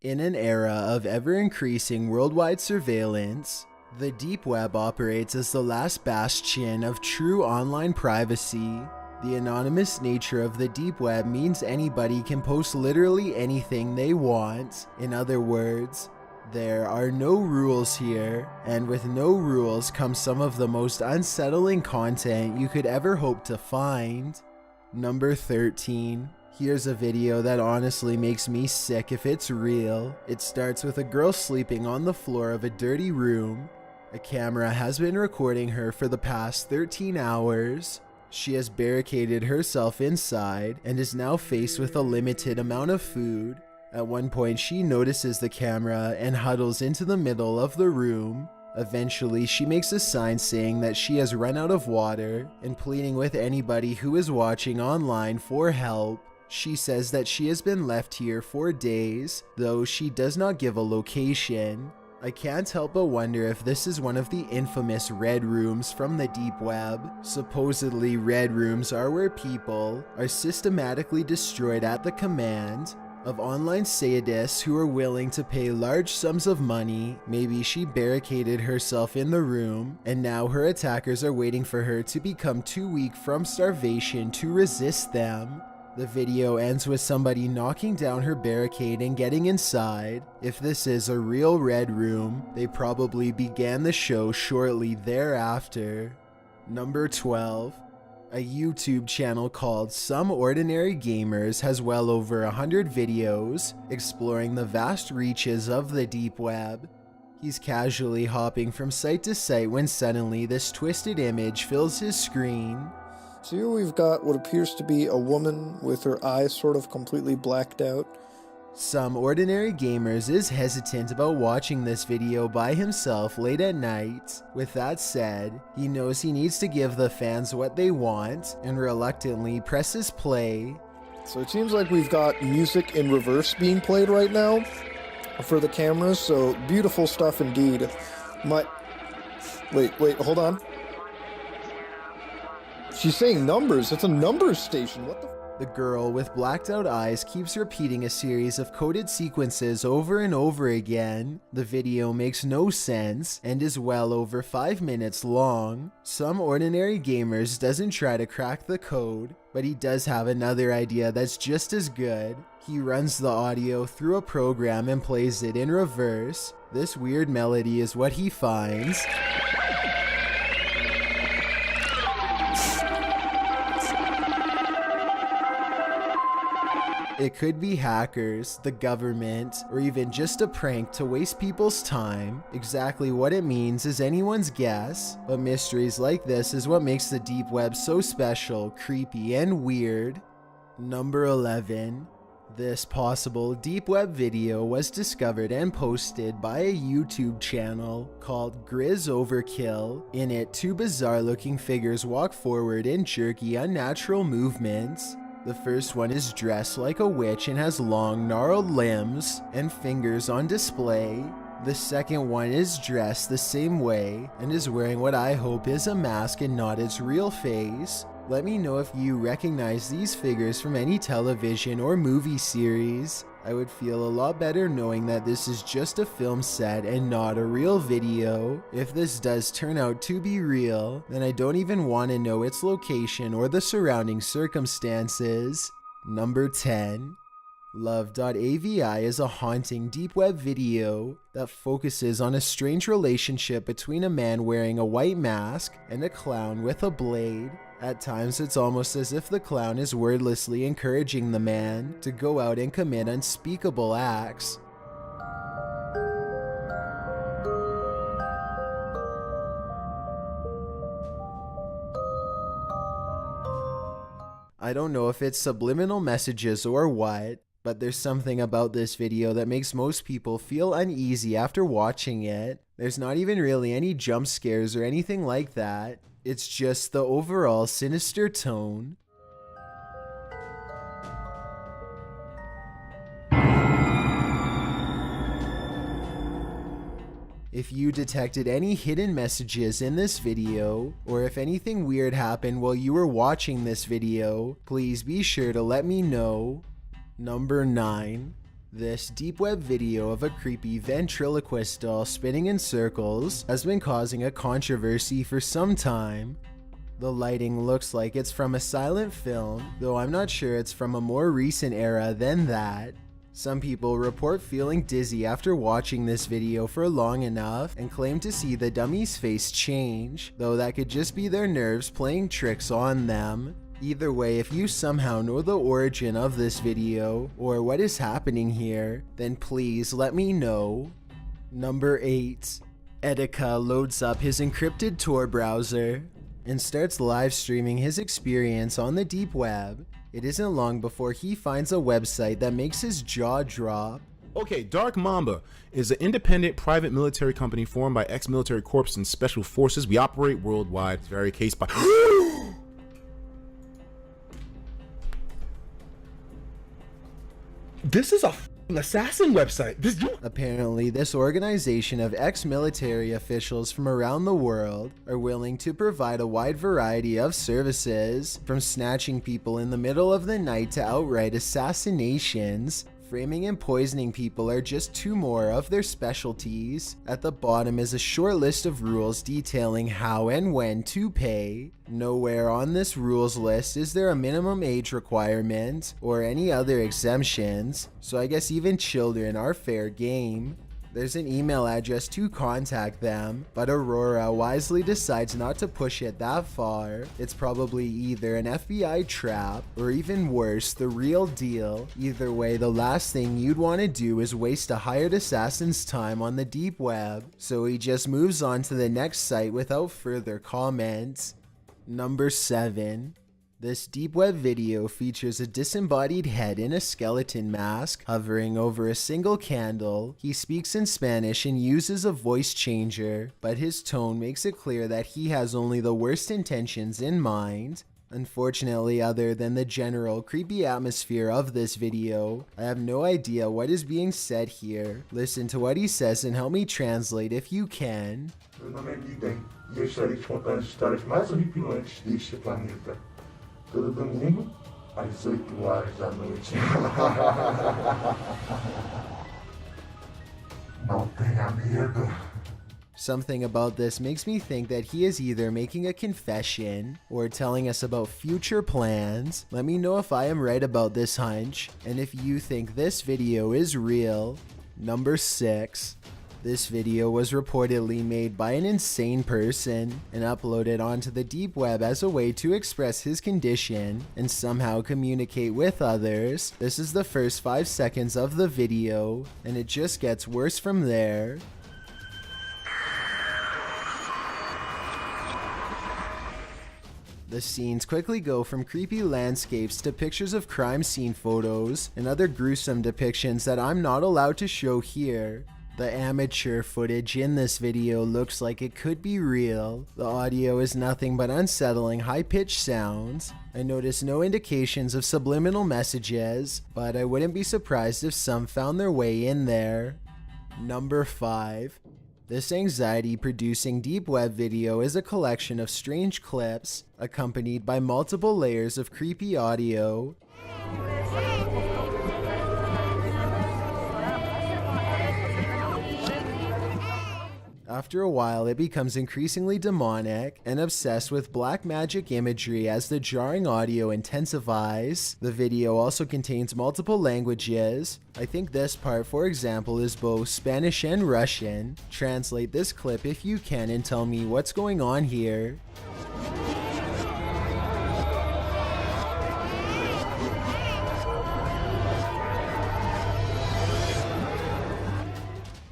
In an era of ever-increasing worldwide surveillance, the deep web operates as the last bastion of true online privacy. The anonymous nature of the deep web means anybody can post literally anything they want. In other words, there are no rules here, and with no rules comes some of the most unsettling content you could ever hope to find. Number 13. Here's a video that honestly makes me sick if it's real. It starts with a girl sleeping on the floor of a dirty room. A camera has been recording her for the past 13 hours. She has barricaded herself inside and is now faced with a limited amount of food. At one point, she notices the camera and huddles into the middle of the room. Eventually, she makes a sign saying that she has run out of water and pleading with anybody who is watching online for help. She says that she has been left here for days, though she does not give a location. I can't help but wonder if this is one of the infamous red rooms from the deep web. Supposedly, red rooms are where people are systematically destroyed at the command of online sadists who are willing to pay large sums of money. Maybe she barricaded herself in the room, and now her attackers are waiting for her to become too weak from starvation to resist them. The video ends with somebody knocking down her barricade and getting inside. If this is a real red room, they probably began the show shortly thereafter. Number 12. A YouTube channel called Some Ordinary Gamers has well over 100 videos exploring the vast reaches of the deep web. He's casually hopping from site to site when suddenly this twisted image fills his screen. So here we've got what appears to be a woman with her eyes sort of completely blacked out. Some Ordinary Gamers is hesitant about watching this video by himself late at night. With that said, he knows he needs to give the fans what they want and reluctantly presses play. So it seems like we've got music in reverse being played right now for the cameras, so beautiful stuff indeed. Wait, hold on. She's saying numbers. It's a numbers station. What the? The girl with blacked out eyes keeps repeating a series of coded sequences over and over again. The video makes no sense and is well over 5 minutes long. Some Ordinary Gamers doesn't try to crack the code, but he does have another idea that's just as good. He runs the audio through a program and plays it in reverse. This weird melody is what he finds. It could be hackers, the government, or even just a prank to waste people's time. Exactly what it means is anyone's guess, but mysteries like this is what makes the deep web so special, creepy, and weird. Number 11. This possible deep web video was discovered and posted by a YouTube channel called Grizz Overkill. In it, two bizarre-looking figures walk forward in jerky, unnatural movements. The first one is dressed like a witch and has long, gnarled limbs and fingers on display. The second one is dressed the same way and is wearing what I hope is a mask and not its real face. Let me know if you recognize these figures from any television or movie series. I would feel a lot better knowing that this is just a film set and not a real video. If this does turn out to be real, then I don't even want to know its location or the surrounding circumstances. Number 10. Love.avi is a haunting deep web video that focuses on a strange relationship between a man wearing a white mask and a clown with a blade. At times, it's almost as if the clown is wordlessly encouraging the man to go out and commit unspeakable acts. I don't know if it's subliminal messages or what, but there's something about this video that makes most people feel uneasy after watching it. There's not even really any jump scares or anything like that. It's just the overall sinister tone. If you detected any hidden messages in this video, or if anything weird happened while you were watching this video, please be sure to let me know. Number 9. This deep web video of a creepy ventriloquist doll spinning in circles has been causing a controversy for some time. The lighting looks like it's from a silent film, though I'm not sure it's from a more recent era than that. Some people report feeling dizzy after watching this video for long enough and claim to see the dummy's face change, though that could just be their nerves playing tricks on them. Either way, if you somehow know the origin of this video or what is happening here, then please let me know. Number 8. Etika loads up his encrypted Tor browser and starts live streaming his experience on the deep web. It isn't long before he finds a website that makes his jaw drop. Okay, Dark Mamba is an independent private military company formed by ex-military corps and special forces. We operate worldwide. It's very case by... This is a assassin website. Apparently, this organization of ex-military officials from around the world are willing to provide a wide variety of services, from snatching people in the middle of the night to outright assassinations. Framing and poisoning people are just two more of their specialties. At the bottom is a short list of rules detailing how and when to pay. Nowhere on this rules list is there a minimum age requirement or any other exemptions, so I guess even children are fair game. There's an email address to contact them, but Aurora wisely decides not to push it that far. It's probably either an FBI trap or even worse, the real deal. Either way, the last thing you'd want to do is waste a hired assassin's time on the deep web, so he just moves on to the next site without further comment. Number 7. This deep web video features a disembodied head in a skeleton mask hovering over a single candle. He speaks in Spanish and uses a voice changer, but his tone makes it clear that he has only the worst intentions in mind. Unfortunately, other than the general creepy atmosphere of this video, I have no idea what is being said here. Listen to what he says and help me translate if you can. Meu nome é Guidem e eu estarei te contando as histórias mais horripilantes deste planeta. Todo domingo, às 8 horas da noite. Não tenha medo. Something about this makes me think that he is either making a confession or telling us about future plans. Let me know if I am right about this hunch, and if you think this video is real. Number 6. This video was reportedly made by an insane person and uploaded onto the deep web as a way to express his condition and somehow communicate with others. This is the first 5 seconds of the video, and it just gets worse from there. The scenes quickly go from creepy landscapes to pictures of crime scene photos and other gruesome depictions that I'm not allowed to show here. The amateur footage in this video looks like it could be real. The audio is nothing but unsettling high-pitched sounds. I notice no indications of subliminal messages, but I wouldn't be surprised if some found their way in there. Number 5. This anxiety-producing deep web video is a collection of strange clips, accompanied by multiple layers of creepy audio. After a while, it becomes increasingly demonic and obsessed with black magic imagery as the jarring audio intensifies. The video also contains multiple languages. I think this part, for example, is both Spanish and Russian. Translate this clip if you can and tell me what's going on here.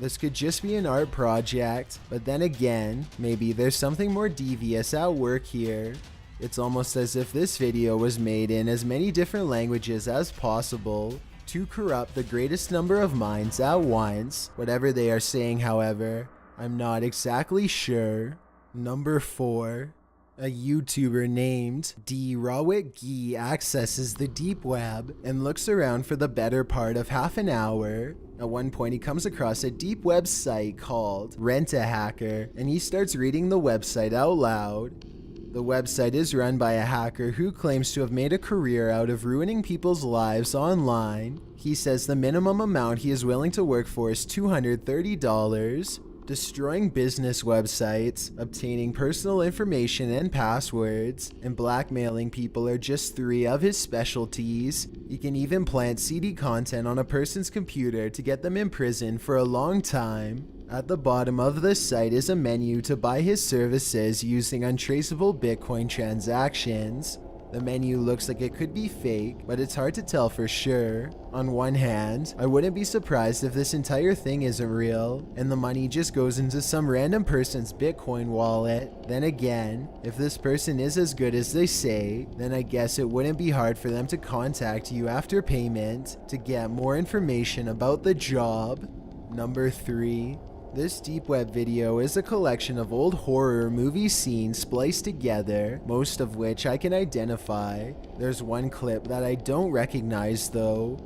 This could just be an art project, but then again, maybe there's something more devious at work here. It's almost as if this video was made in as many different languages as possible to corrupt the greatest number of minds at once. Whatever they are saying, however, I'm not exactly sure. Number 4. A YouTuber named D. Rawit Gee accesses the deep web and looks around for the better part of half an hour. At one point, he comes across a deep web site called Rent-A-Hacker, and he starts reading the website out loud. The website is run by a hacker who claims to have made a career out of ruining people's lives online. He says the minimum amount he is willing to work for is $230. Destroying business websites, obtaining personal information and passwords, and blackmailing people are just 3 of his specialties. He can even plant CD content on a person's computer to get them in prison for a long time. At the bottom of the site is a menu to buy his services using untraceable Bitcoin transactions. The menu looks like it could be fake, but it's hard to tell for sure. On one hand, I wouldn't be surprised if this entire thing isn't real, and the money just goes into some random person's Bitcoin wallet. Then again, if this person is as good as they say, then I guess it wouldn't be hard for them to contact you after payment to get more information about the job. Number 3. This deep web video is a collection of old horror movie scenes spliced together, most of which I can identify. There's one clip that I don't recognize though.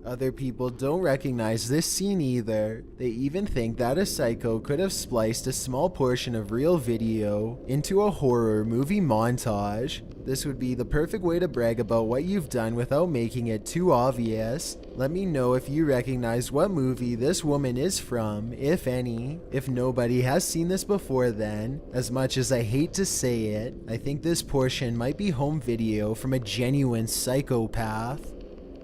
Other people don't recognize this scene either. They even think that a psycho could have spliced a small portion of real video into a horror movie montage. This would be the perfect way to brag about what you've done without making it too obvious. Let me know if you recognize what movie this woman is from, if any. If nobody has seen this before then, as much as I hate to say it, I think this portion might be home video from a genuine psychopath.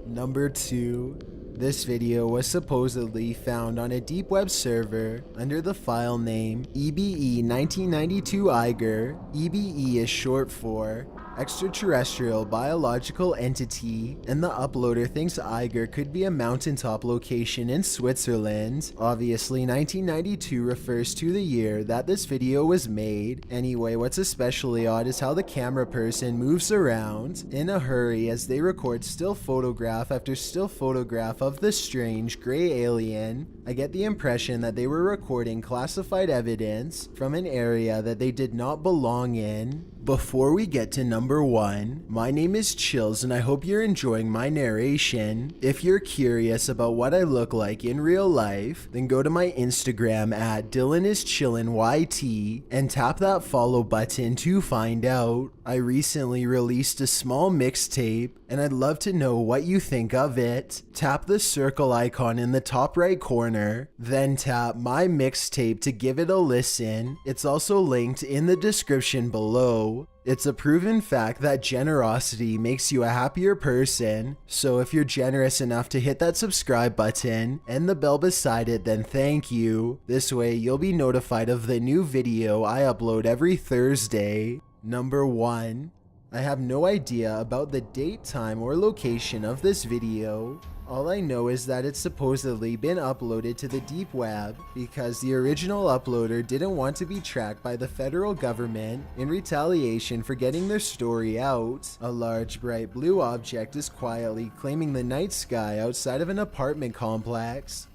Number 2. This video was supposedly found on a deep web server under the file name EBE1992 Eiger. EBE is short for Extraterrestrial Biological Entity, and the uploader thinks Eiger could be a mountaintop location in Switzerland. Obviously, 1992 refers to the year that this video was made. Anyway, what's especially odd is how the camera person moves around in a hurry as they record still photograph after still photograph of the strange gray alien. I get the impression that they were recording classified evidence from an area that they did not belong in. Before we get to number 1, my name is Chills and I hope you're enjoying my narration. If you're curious about what I look like in real life, then go to my Instagram at DylanIsChillinYT and tap that follow button to find out. I recently released a small mixtape and I'd love to know what you think of it. Tap the circle icon in the top right corner, then tap my mixtape to give it a listen. It's also linked in the description below. It's a proven fact that generosity makes you a happier person, so if you're generous enough to hit that subscribe button and the bell beside it, then thank you. This way you'll be notified of the new video I upload every Thursday. Number 1. I have no idea about the date, time, or location of this video. All I know is that it's supposedly been uploaded to the deep web because the original uploader didn't want to be tracked by the federal government in retaliation for getting their story out. A large bright blue object is quietly claiming the night sky outside of an apartment complex.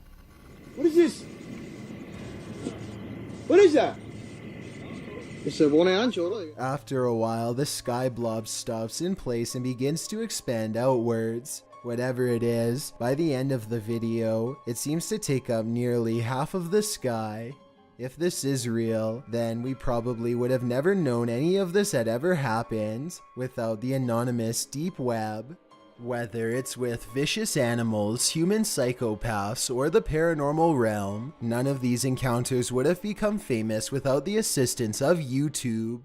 What is this? What is that? It's a one angel. After a while, the sky blob stops in place and begins to expand outwards. Whatever it is, by the end of the video, it seems to take up nearly half of the sky. If this is real, then we probably would have never known any of this had ever happened without the anonymous deep web. Whether it's with vicious animals, human psychopaths, or the paranormal realm, none of these encounters would have become famous without the assistance of YouTube.